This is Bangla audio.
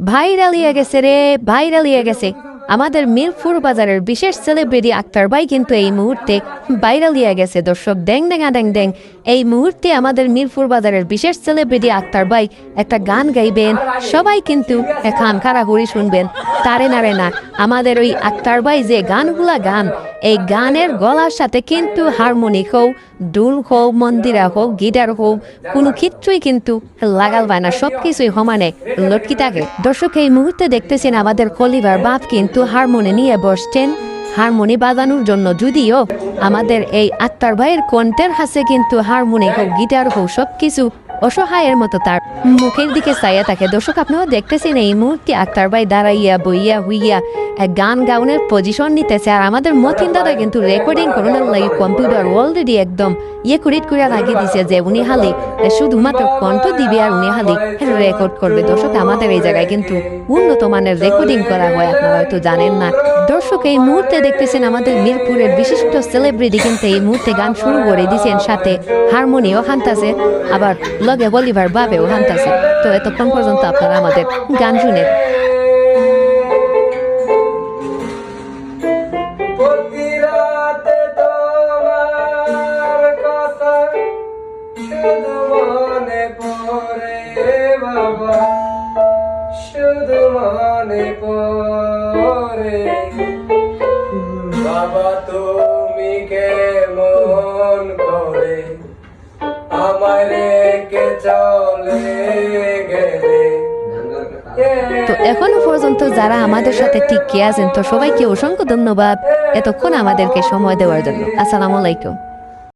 ভাইরাল হয়ে গেছে রে, ভাইরাল হয়ে গেছে। আমাদের মিরপুর বাজারের বিশেষ সেলিব্রিটি আক্তার ভাই কিন্তু এই মুহূর্তে ভাইরাল হয়ে গেছে। দর্শক ড্যাং ড্যাং ড্যাং ড্যাং, এই মুহূর্তে আমাদের মিরপুর বাজারের বিশেষ সেলিব্রিটি আক্তার ভাই একটা গান গাইবেন, সবাই কিন্তু খান খারা ঘুরি শুনবেন। তারে নারে না, আমাদের ওই আক্তার ভাই যে গানগুলা গান, এই গানের গলার সাথে কিন্তু হারমোনিক হোক, ডুল হোক, মন্দিরা হোক, গিটার হোক, কোনো কিছুই কিন্তু লাগাল পায় না, সবকিছুই সমানে লটকি থাকে। দর্শক এই মুহূর্তে দেখতেছেন আমাদের খলিবার বাপ কিন্তু হারমোনি নিয়ে বসছেন হারমোনি বাজানোর জন্য। যদিও আমাদের এই আক্তার ভাইয়ের কণ্ঠের হাসে কিন্তু হারমোনি হোক, গিটার হোক, সবকিছু অসহায়ের মতো তার মুখের দিকে চাইয়া থাকে। দর্শক আপনারা দেখতেছেন এই মুহূর্তে আক্তার ভাই দাঁড়াইয়া বইয়া হুইয়া গান গাউনের পজিশন নিতেছে। আর আমাদের মতিন দাদা কিন্তু রেকর্ডিং করানোর লাগে কম্পিউটার অলরেডি একদম ক্রিয়েট করে লাগিয়ে দিছে যে উনি হালি শুধুমাত্র কণ্ঠ দিবে আর উনি হালি রেকর্ড করবে। দর্শক আমাদের এই জায়গায় কিন্তু উন্নত মানের রেকর্ডিং করা হয়, আপনারা হয়তো জানেন না। দর্শক এই মুহূর্তে দেখতেছেন আমাদের মিরপুরের বিশিষ্ট সেলিব্রিটি কিন্তু এই মুহূর্তে গান শুরু করে দিয়েছেন, সাথে হারমোনিও হানতাছে, আবার লগে বলিবার বাবেও হানতাছে। তো এতক্ষণ পর্যন্ত আপনারা আমাদের গান শুনেন। শুধু মনে পড়ে বাবা, তুমি কেমন করে আমায় রেখে চলে গেলে। তো এখনো পর্যন্ত যারা আমাদের সাথে টিকে আছেন, তো সবাইকে অসংখ্য ধন্যবাদ এতক্ষণ আমাদেরকে সময় দেওয়ার জন্য। আসসালামু আলাইকুম।